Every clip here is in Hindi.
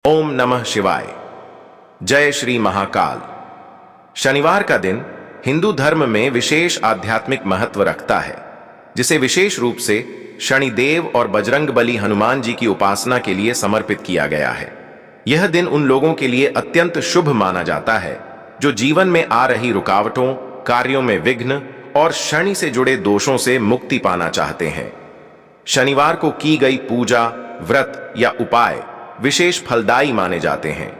ओम नमः शिवाय। जय श्री महाकाल। शनिवार का दिन हिंदू धर्म में विशेष आध्यात्मिक महत्व रखता है, जिसे विशेष रूप से शनिदेव और बजरंगबली हनुमान जी की उपासना के लिए समर्पित किया गया है। यह दिन उन लोगों के लिए अत्यंत शुभ माना जाता है जो जीवन में आ रही रुकावटों, कार्यों में विघ्न और शनि से जुड़े दोषों से मुक्ति पाना चाहते हैं। शनिवार को की गई पूजा, व्रत या उपाय विशेष फलदायी माने जाते हैं।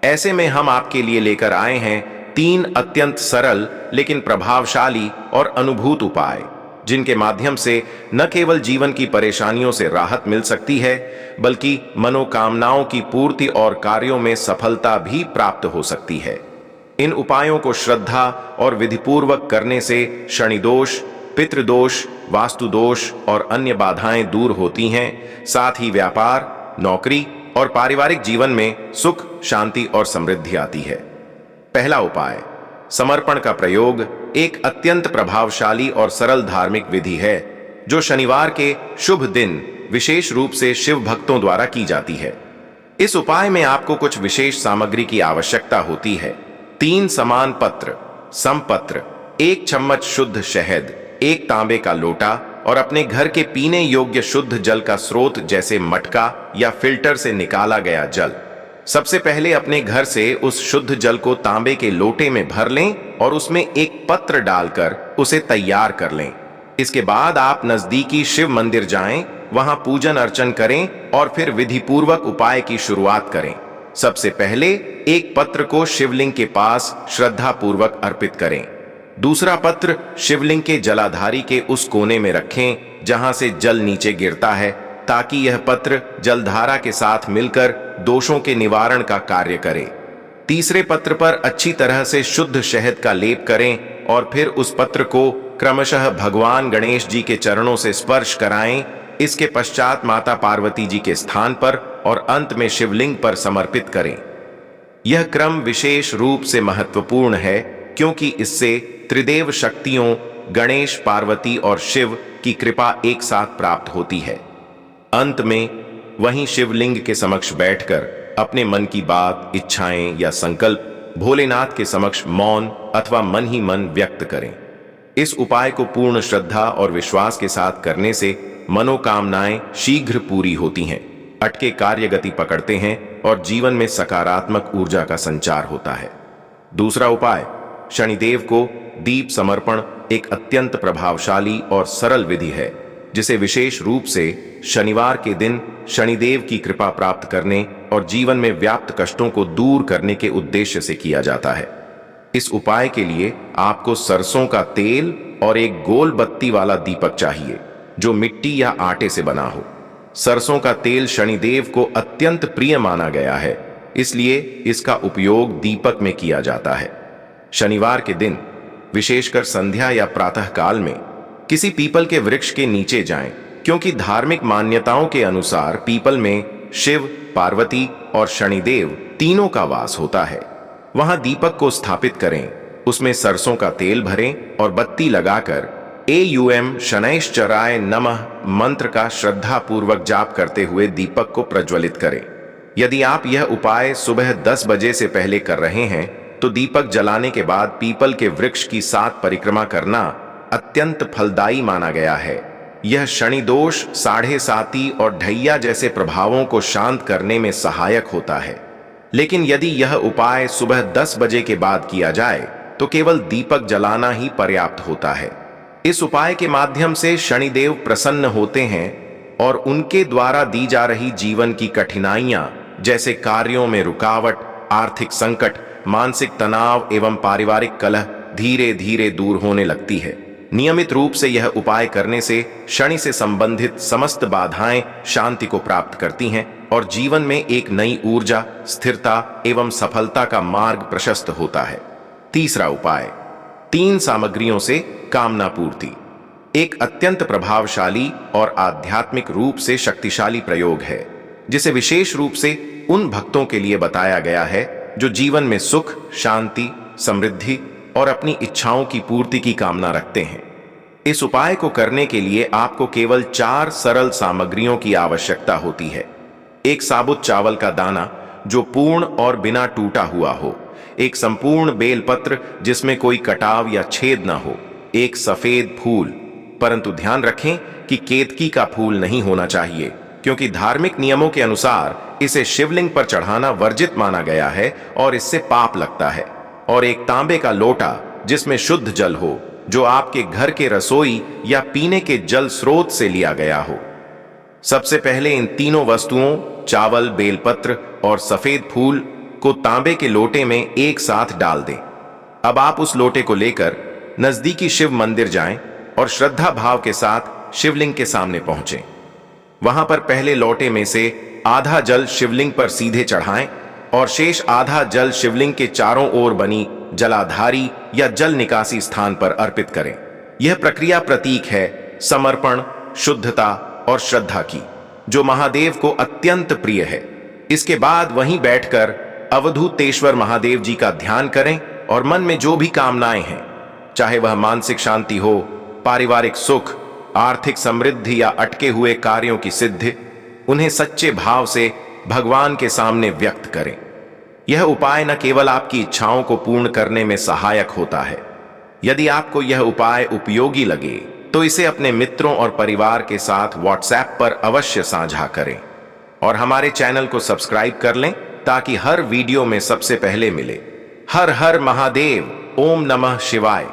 ऐसे में हम आपके लिए लेकर आए हैं 3 अत्यंत सरल लेकिन प्रभावशाली और अनुभूत उपाय, जिनके माध्यम से न केवल जीवन की परेशानियों से राहत मिल सकती है, बल्कि मनोकामनाओं की पूर्ति और कार्यों में सफलता भी प्राप्त हो सकती है। इन उपायों को श्रद्धा और विधिपूर्वक करने से शनिदोष, पितृदोष, वास्तुदोष और अन्य बाधाएं दूर होती हैं। साथ ही व्यापार, नौकरी और पारिवारिक जीवन में सुख, शांति और समृद्धि आती है। पहला उपाय, समर्पण का प्रयोग एक अत्यंत प्रभावशाली और सरल धार्मिक विधि है जो शनिवार के शुभ दिन विशेष रूप से शिव भक्तों द्वारा की जाती है। इस उपाय में आपको कुछ विशेष सामग्री की आवश्यकता होती है। 3 समान पत्र, समपत्र, 1 चम्मच शुद्ध शहद, 1 तांबे का लोटा और अपने घर के पीने योग्य शुद्ध जल का स्रोत जैसे मटका या फिल्टर से निकाला गया जल। सबसे पहले अपने घर से उस शुद्ध जल को तांबे के लोटे में भर लें और उसमें एक पत्र डालकर उसे तैयार कर लें। इसके बाद आप नजदीकी शिव मंदिर जाएं, वहां पूजन अर्चन करें और फिर विधिपूर्वक उपाय की शुरुआत करें। सबसे पहले एक पत्र को शिवलिंग के पास श्रद्धा पूर्वक अर्पित करें। दूसरा पत्र शिवलिंग के जलाधारी के उस कोने में रखें जहां से जल नीचे गिरता है, ताकि यह पत्र जलधारा के साथ मिलकर दोषों के निवारण का कार्य करे। तीसरे पत्र पर अच्छी तरह से शुद्ध शहद का लेप करें और फिर उस पत्र को क्रमशः भगवान गणेश जी के चरणों से स्पर्श कराएं। इसके पश्चात माता पार्वती जी के स्थान पर और अंत में शिवलिंग पर समर्पित करें। यह क्रम विशेष रूप से महत्वपूर्ण है क्योंकि इससे त्रिदेव शक्तियों गणेश, पार्वती और शिव की कृपा एक साथ प्राप्त होती है। अंत में वहीं शिवलिंग के समक्ष बैठकर अपने मन की बात, इच्छाएं या संकल्प भोलेनाथ के समक्ष मौन अथवा मन ही मन व्यक्त करें। इस उपाय को पूर्ण श्रद्धा और विश्वास के साथ करने से मनोकामनाएं शीघ्र पूरी होती हैं, अटके कार्य गति पकड़ते हैं और जीवन में सकारात्मक ऊर्जा का संचार होता है। दूसरा उपाय, शनिदेव को दीप समर्पण एक अत्यंत प्रभावशाली और सरल विधि है, जिसे विशेष रूप से शनिवार के दिन शनिदेव की कृपा प्राप्त करने और जीवन में व्याप्त कष्टों को दूर करने के उद्देश्य से किया जाता है। इस उपाय के लिए आपको सरसों का तेल और एक गोल बत्ती वाला दीपक चाहिए जो मिट्टी या आटे से बना हो। सरसों का तेल शनिदेव को अत्यंत प्रिय माना गया है, इसलिए इसका उपयोग दीपक में किया जाता है। शनिवार के दिन विशेषकर संध्या या प्रातः काल में किसी पीपल के वृक्ष के नीचे जाएं, क्योंकि धार्मिक मान्यताओं के अनुसार पीपल में शिव, पार्वती और शनिदेव तीनों का वास होता है। वहां दीपक को स्थापित करें, उसमें सरसों का तेल भरें और बत्ती लगाकर एयूएम शनैश्चराय नमः मंत्र का श्रद्धा पूर्वक जाप करते हुए दीपक को प्रज्वलित करें। यदि आप यह उपाय सुबह 10 बजे से पहले कर रहे हैं तो दीपक जलाने के बाद पीपल के वृक्ष की 7 परिक्रमा करना अत्यंत फलदायी माना गया है। यह शनि दोष, साढ़े साती और ढैया जैसे प्रभावों को शांत करने में सहायक होता है। लेकिन यदि यह उपाय सुबह 10 बजे के बाद किया जाए तो केवल दीपक जलाना ही पर्याप्त होता है। इस उपाय के माध्यम से शनिदेव प्रसन्न होते हैं और उनके द्वारा दी जा रही जीवन की कठिनाइयां जैसे कार्यों में रुकावट, आर्थिक संकट, मानसिक तनाव एवं पारिवारिक कलह धीरे धीरे दूर होने लगती है। नियमित रूप से यह उपाय करने से शनि से संबंधित समस्त बाधाएं शांति को प्राप्त करती हैं और जीवन में एक नई ऊर्जा, स्थिरता एवं सफलता का मार्ग प्रशस्त होता है। तीसरा उपाय, 3 सामग्रियों से कामना पूर्ति एक अत्यंत प्रभावशाली और आध्यात्मिक रूप से शक्तिशाली प्रयोग है, जिसे विशेष रूप से उन भक्तों के लिए बताया गया है जो जीवन में सुख, शांति, समृद्धि और अपनी इच्छाओं की पूर्ति की कामना रखते हैं। इस उपाय को करने के लिए आपको केवल 4 सरल सामग्रियों की आवश्यकता होती है। 1 साबुत चावल का दाना जो पूर्ण और बिना टूटा हुआ हो, एक संपूर्ण बेलपत्र जिसमें कोई कटाव या छेद न हो, एक सफेद फूल, परंतु ध्यान रखें कि केतकी का फूल नहीं होना चाहिए, क्योंकि धार्मिक नियमों के अनुसार इसे शिवलिंग पर चढ़ाना वर्जित माना गया है और इससे पाप लगता है। और एक तांबे का लोटा जिसमें शुद्ध जल हो, जो आपके घर के रसोई या पीने के जल स्रोत से लिया गया हो। सबसे पहले इन तीनों वस्तुओं, चावल, बेलपत्र और सफेद फूल को तांबे के लोटे में एक साथ डाल दें। अब आप उस लोटे को लेकर नजदीकी शिव मंदिर जाएं और श्रद्धा भाव के साथ शिवलिंग के सामने पहुंचें। वहां पर पहले लोटे में से आधा जल शिवलिंग पर सीधे चढ़ाएं और शेष आधा जल शिवलिंग के चारों ओर बनी जलाधारी या जल निकासी स्थान पर अर्पित करें। यह प्रक्रिया प्रतीक है समर्पण, शुद्धता और श्रद्धा की, जो महादेव को अत्यंत प्रिय है। इसके बाद वहीं बैठकर अवधूतेश्वर महादेव जी का ध्यान करें और मन में जो भी कामनाएं हैं, चाहे वह मानसिक शांति हो, पारिवारिक सुख, आर्थिक समृद्धि या अटके हुए कार्यों की सिद्धि, उन्हें सच्चे भाव से भगवान के सामने व्यक्त करें। यह उपाय न केवल आपकी इच्छाओं को पूर्ण करने में सहायक होता है। यदि आपको यह उपाय उपयोगी लगे तो इसे अपने मित्रों और परिवार के साथ व्हाट्सएप पर अवश्य साझा करें और हमारे चैनल को सब्सक्राइब कर लें ताकि हर वीडियो में सबसे पहले मिले। हर हर महादेव। ओम नमः शिवाय।